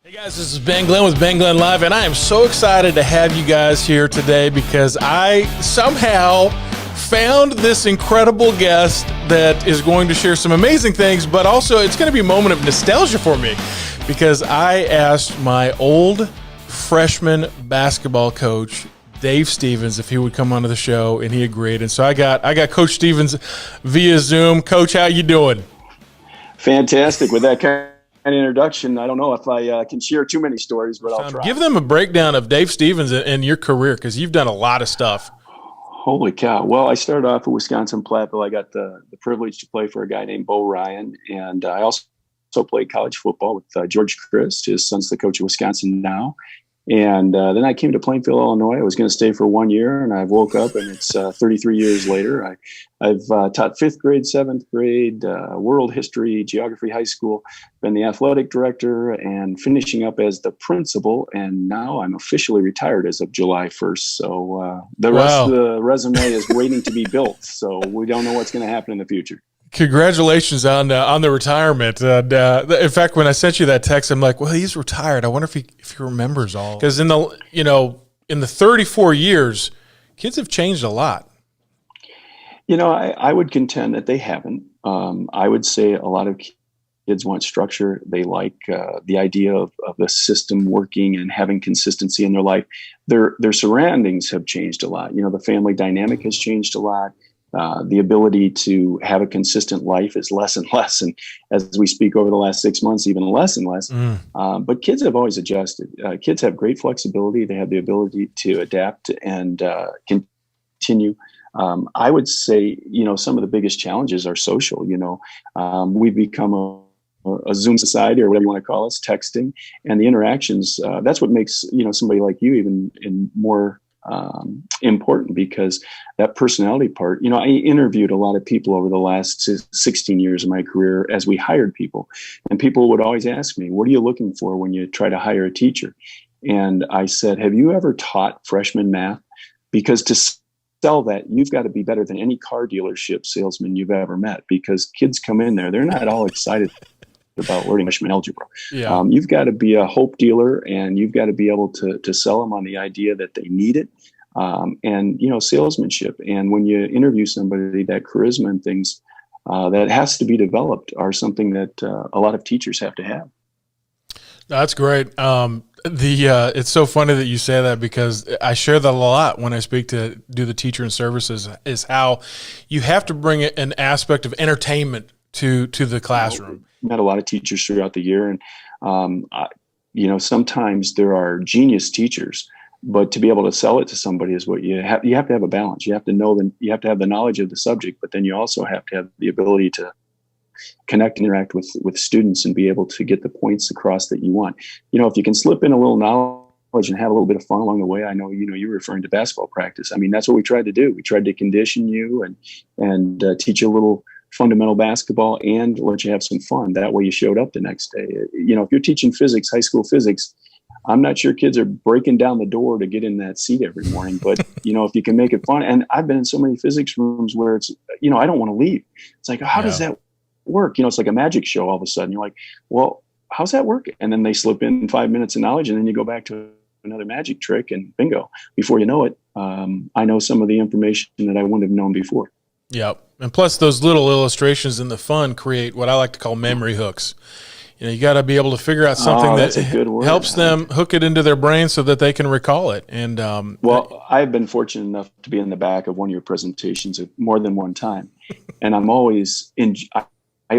Hey guys, this is Ben Glenn with Ben Glenn Live, and I am so excited to have you guys here today because I somehow found this incredible guest that is going to share some amazing things, but also it's going to be a moment of nostalgia for me because I asked my old freshman basketball coach, Dave Stevens, if he would come onto the show, and he agreed. And so I got Coach Stevens via Zoom. Coach, how you doing? Fantastic. With that kind of introduction, I don't know if I can share too many stories, but I'll try. Give them a breakdown of Dave Stevens and your career because you've done a lot of stuff. Holy cow. Well, I started off at Wisconsin Platteville. I got the privilege to play for a guy named Bo Ryan, and I also played college football with George Christ. His son's the coach of Wisconsin now. And then I came to Plainfield, Illinois. I was going to stay for 1 year, and I woke up, and it's 33 years later. I've taught 5th grade, 7th grade, world history, geography, high school, been the athletic director, and finishing up as the principal. And now I'm officially retired as of July 1st. So the rest of the resume is waiting to be built. So we don't know what's going to happen in the future. Congratulations on the retirement. And in fact, when I sent you that text, I'm like, well, he's retired. I wonder if he remembers all. Because in the 34 years, kids have changed a lot. I would contend that they haven't. I would say a lot of kids want structure. They like the idea of the system working and having consistency in their life. Their surroundings have changed a lot. The family dynamic has changed a lot. The ability to have a consistent life is less and less. And as we speak over the last 6 months, even less and less. But kids have always adjusted. Kids have great flexibility. They have the ability to adapt and continue. I would say, some of the biggest challenges are social. We've become a Zoom society, or whatever you want to call us, texting, and the interactions. That's what makes, somebody like you even more important, because that personality part, I interviewed a lot of people over the last 16 years of my career as we hired people, and people would always ask me, what are you looking for when you try to hire a teacher? And I said, have you ever taught freshman math? Because to sell that, you've got to be better than any car dealership salesman you've ever met, because kids come in there, they're not all excited about learning freshman algebra. Yeah. You've got to be a hope dealer, and you've got to be able to sell them on the idea that they need it. And salesmanship. And when you interview somebody, that charisma and things that has to be developed are something that a lot of teachers have to have. That's great. It's so funny that you say that, because I share that a lot when I speak to do the teacher and services, is how you have to bring an aspect of entertainment to the classroom. Met a lot of teachers throughout the year, and sometimes there are genius teachers, but to be able to sell it to somebody is what you have to have a balance. You have to know that you have to have the knowledge of the subject, but then you also have to have the ability to connect and interact with students and be able to get the points across that you want. If you can slip in a little knowledge and have a little bit of fun along the way. I know, you're referring to basketball practice. I mean, that's what we tried to do. We tried to condition you and teach you a little fundamental basketball and let you have some fun. That way you showed up the next day. If you're teaching physics, high school physics, I'm not sure kids are breaking down the door to get in that seat every morning, but if you can make it fun. And I've been in so many physics rooms where it's, I don't want to leave. It's like, how does that work? It's like a magic show. All of a sudden you're like, well, how's that work? And then they slip in 5 minutes of knowledge, and then you go back to another magic trick, and bingo, before you know it, I know some of the information that I wouldn't have known before. Yep. And plus those little illustrations and the fun create what I like to call memory hooks. You got to be able to figure out something that helps them hook it into their brain so that they can recall it. And I've been fortunate enough to be in the back of one of your presentations more than one time, and I'm always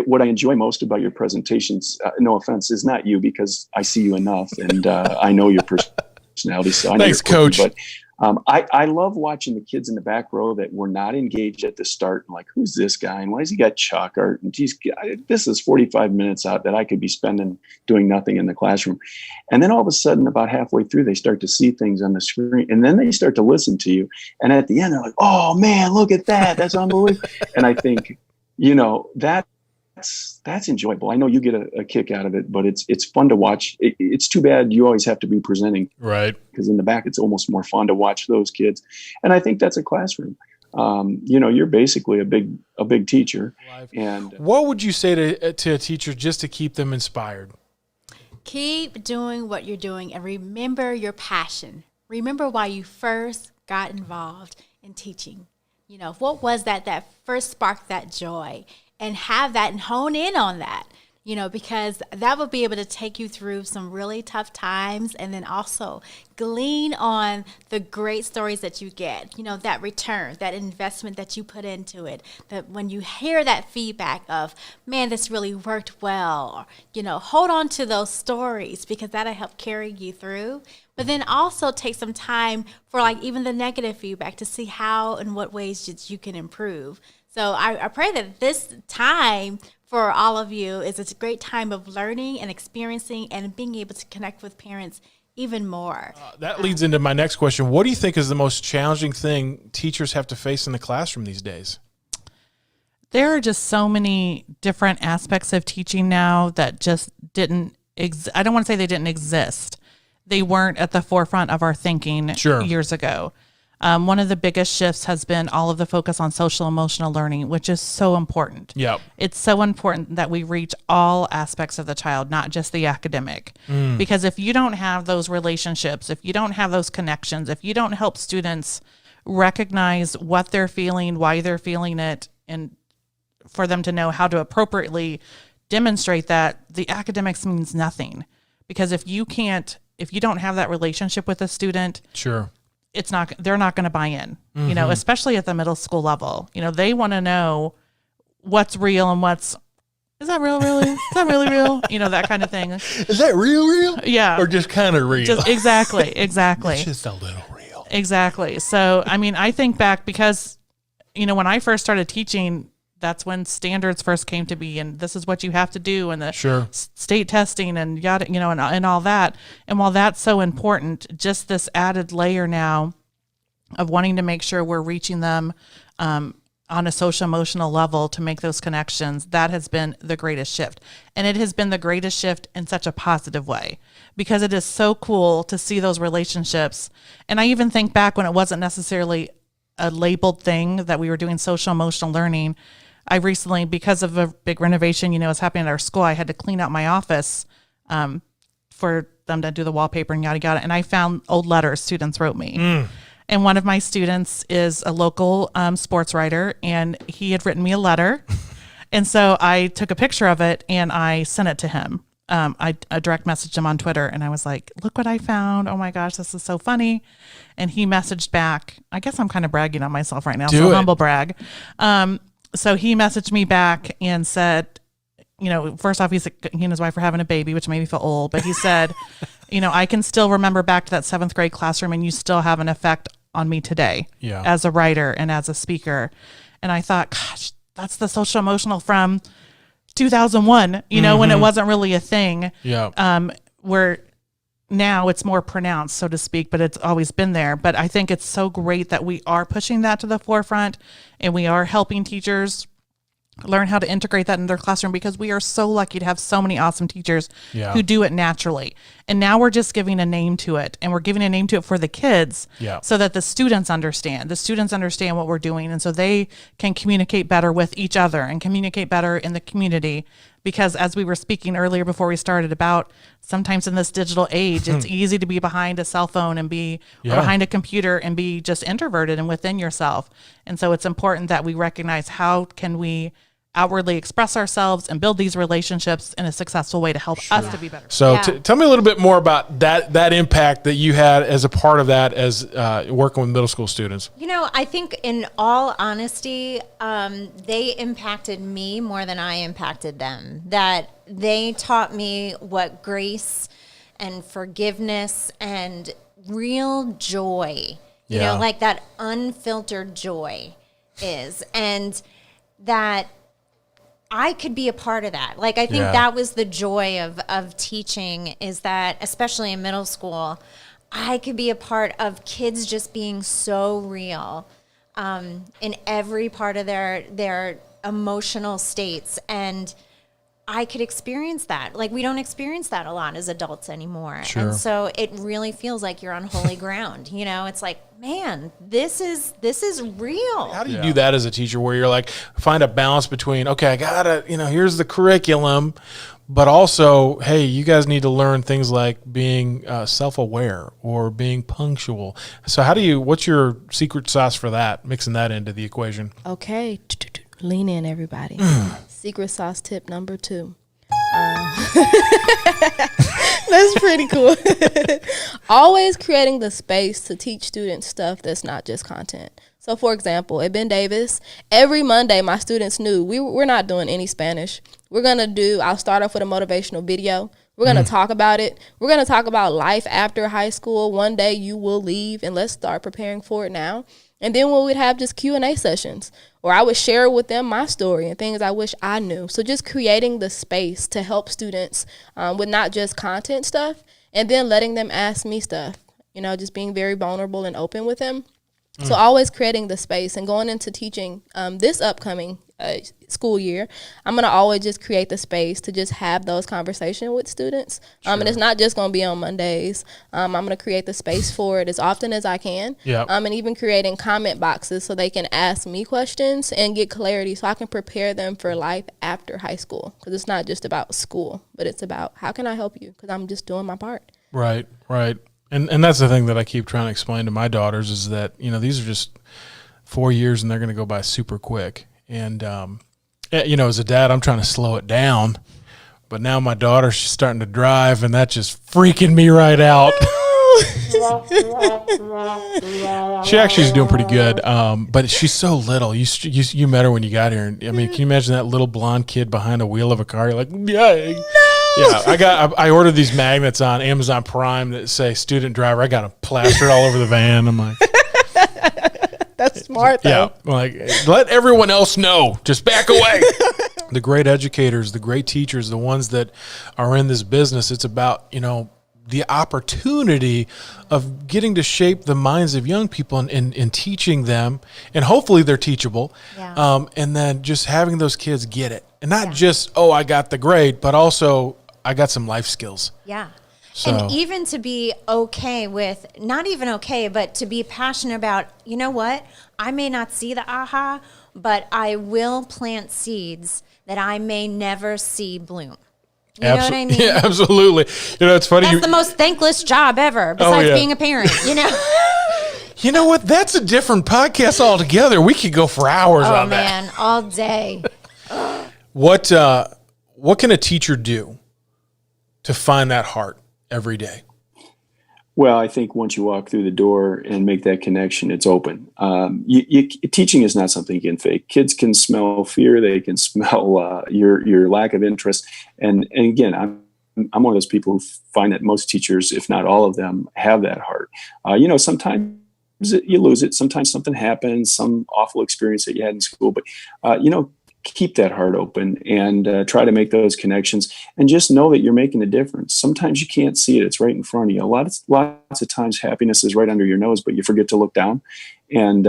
what I enjoy most about your presentations. No offense, is not you, because I see you enough, and I know your personality. So I know thanks, Coach. But I love watching the kids in the back row that were not engaged at the start, and like, who's this guy, and why has he got chalk art? And geez, this is 45 minutes out that I could be spending doing nothing in the classroom. And then all of a sudden, about halfway through, they start to see things on the screen, and then they start to listen to you. And at the end, they're like, "Oh man, look at that! That's unbelievable!" And I think, that's enjoyable. I know you get a kick out of it, but it's fun to watch. It's too bad you always have to be presenting, right? Because in the back, it's almost more fun to watch those kids. And I think that's a classroom. You're basically a big teacher. And what would you say to a teacher just to keep them inspired? Keep doing what you're doing and remember your passion. Remember why you first got involved in teaching. What was that first sparked that joy, and have that and hone in on that, because that will be able to take you through some really tough times, and then also glean on the great stories that you get, that return, that investment that you put into it, that when you hear that feedback of, man, this really worked well, or, hold on to those stories, because that'll help carry you through. But then also take some time for even the negative feedback to see how and what ways you can improve. So I pray that this time for all of you is a great time of learning and experiencing and being able to connect with parents even more. That leads into my next question. What do you think is the most challenging thing teachers have to face in the classroom these days? There are just so many different aspects of teaching now that just didn't I don't want to say they didn't exist. They weren't at the forefront of our thinking years ago. One of the biggest shifts has been all of the focus on social emotional learning, which is so important. Yep. It's so important that we reach all aspects of the child, not just the academic. Because if you don't have those relationships, if you don't have those connections, if you don't help students recognize what they're feeling, why they're feeling it, and for them to know how to appropriately demonstrate that, the academics means nothing. Because if you don't have that relationship with a student, they're not going to buy in, especially at the middle school level. They want to know what's real and is that real, really? Is that really real? That kind of thing. Is that real? Yeah. Or just kind of real? Exactly. It's just a little real. Exactly. So, I think back because, when I first started teaching, that's when standards first came to be, and this is what you have to do, and the state testing and yada, and all that. And while that's so important, just this added layer now of wanting to make sure we're reaching them on a social emotional level to make those connections, that has been the greatest shift. And it has been the greatest shift in such a positive way, because it is so cool to see those relationships. And I even think back when it wasn't necessarily a labeled thing that we were doing social emotional learning. I recently, because of a big renovation, was happening at our school, I had to clean out my office for them to do the wallpaper and yada, yada. And I found old letters students wrote me. And one of my students is a local sports writer, and he had written me a letter. And so I took a picture of it and I sent it to him. I direct messaged him on Twitter, and I was like, look what I found. Oh my gosh, this is so funny. And he messaged back. I guess I'm kind of bragging on myself right now. Humble brag. So he messaged me back and said, first off, he and his wife were having a baby, which made me feel old. But he said, I can still remember back to that 7th grade classroom, and you still have an effect on me today as a writer and as a speaker. And I thought, gosh, that's the social emotional from 2001, when it wasn't really a thing. Where now it's more pronounced, so to speak, but it's always been there. But I think it's so great that we are pushing that to the forefront, and we are helping teachers learn how to integrate that in their classroom, because we are so lucky to have so many awesome teachers who do it naturally. And now we're just giving a name to it, and we're giving a name to it for the kids so that the students understand. The students understand what we're doing, and so they can communicate better with each other and communicate better in the community. Because as we were speaking earlier before we started about, sometimes in this digital age, it's easy to be behind a cell phone and be or behind a computer and be just introverted and within yourself. And so it's important that we recognize, how can we outwardly express ourselves and build these relationships in a successful way to help us to be better. So tell me a little bit more about that impact that you had as a part of that, as working with middle school students. I think in all honesty, they impacted me more than I impacted them. That they taught me what grace and forgiveness and real joy, like that unfiltered joy is. And that I could be a part of that. I think that was the joy of teaching, is that, especially in middle school, I could be a part of kids just being so real in every part of their emotional states. And I could experience that. Like, we don't experience that a lot as adults anymore. Sure. And so it really feels like you're on holy ground. You know, it's like, man, this is real. How do you do that as a teacher where you're like, find a balance between, okay, I gotta, here's the curriculum, but also, hey, you guys need to learn things like being self-aware or being punctual. So what's your secret sauce for that, mixing that into the equation? Okay, lean in, everybody. Secret sauce tip number 2. That's pretty cool. Always creating the space to teach students stuff that's not just content. So, for example, at Ben Davis, every Monday, my students knew we're not doing any Spanish. I'll start off with a motivational video. We're going to talk about it. We're going to talk about life after high school. One day you will leave, and let's start preparing for it now. And then we would have just Q&A sessions, or I would share with them my story and things I wish I knew. So just creating the space to help students with not just content stuff, and then letting them ask me stuff, just being very vulnerable and open with them. So always creating the space, and going into teaching this upcoming school year, I'm going to always just create the space to just have those conversations with students. And it's not just going to be on Mondays. I'm going to create the space for it as often as I can. Yep. And even creating comment boxes so they can ask me questions and get clarity so I can prepare them for life after high school. Because it's not just about school, but it's about how can I help you? Because I'm just doing my part. Right. And that's the thing that I keep trying to explain to my daughters is that, these are just 4 years and they're going to go by super quick. And, as a dad, I'm trying to slow it down. But now my daughter, she's starting to drive, and that's just freaking me right out. She actually is doing pretty good, but she's so little. You met her when you got here. I mean, can you imagine that little blonde kid behind a wheel of a car? You're like, yay. No! Yeah, I ordered these magnets on Amazon Prime that say student driver. I got them plastered all over the van. I'm like, that's smart, though. Yeah, like, let everyone else know. Just back away. The great educators, the great teachers, the ones that are in this business, it's about, the opportunity of getting to shape the minds of young people and teaching them, and hopefully they're teachable, and then just having those kids get it. And not just, I got the grade, but also I got some life skills. Yeah. So. And even to be okay with, not even okay, but to be passionate about, you know what? I may not see the aha, but I will plant seeds that I may never see bloom. You know what I mean? Yeah, absolutely. It's funny. That's the most thankless job ever, besides being a parent, You know what? That's a different podcast altogether. We could go for hours on that. Oh, man, all day. What can a teacher do to find that heart every day? Well, I think once you walk through the door and make that connection, it's open. Teaching is not something you can fake. Kids can smell fear. They can smell your lack of interest. And again, I'm one of those people who find that most teachers, if not all of them, have that heart. Sometimes you lose it. Sometimes something happens, some awful experience that you had in school. But, keep that heart open and try to make those connections, and just know that you're making a difference. Sometimes you can't see it. It's right in front of you. Lots of times happiness is right under your nose, but you forget to look down. And,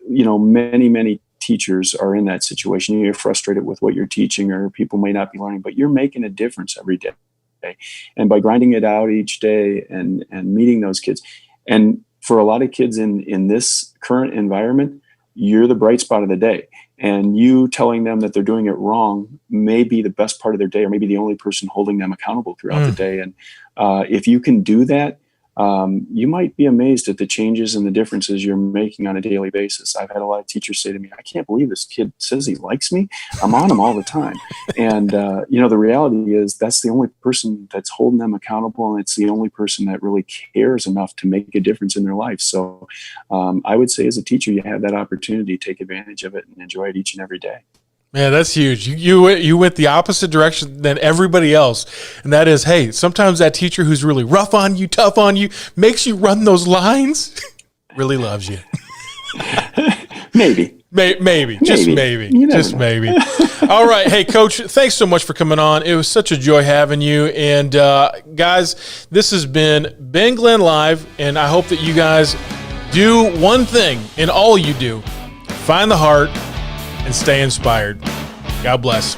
many teachers are in that situation. You're frustrated with what you're teaching, or people may not be learning, but you're making a difference every day. And by grinding it out each day and meeting those kids. And for a lot of kids in this current environment, you're the bright spot of the day. And you telling them that they're doing it wrong may be the best part of their day, or maybe the only person holding them accountable throughout the day. And if you can do that, you might be amazed at the changes and the differences you're making on a daily basis. I've had a lot of teachers say to me, I can't believe this kid says he likes me. I'm on him all the time. And, the reality is that's the only person that's holding them accountable. And it's the only person that really cares enough to make a difference in their life. So I would say as a teacher, you have that opportunity to take advantage of it and enjoy it each and every day. Man, that's huge. You went the opposite direction than everybody else. And that is, hey, sometimes that teacher who's really rough on you, tough on you, makes you run those lines, really loves you. Maybe. Maybe. Just maybe. Just maybe. All right. Hey, Coach, thanks so much for coming on. It was such a joy having you. And, guys, this has been Ben Glenn Live, and I hope that you guys do one thing in all you do. Find the heart and stay inspired. God bless.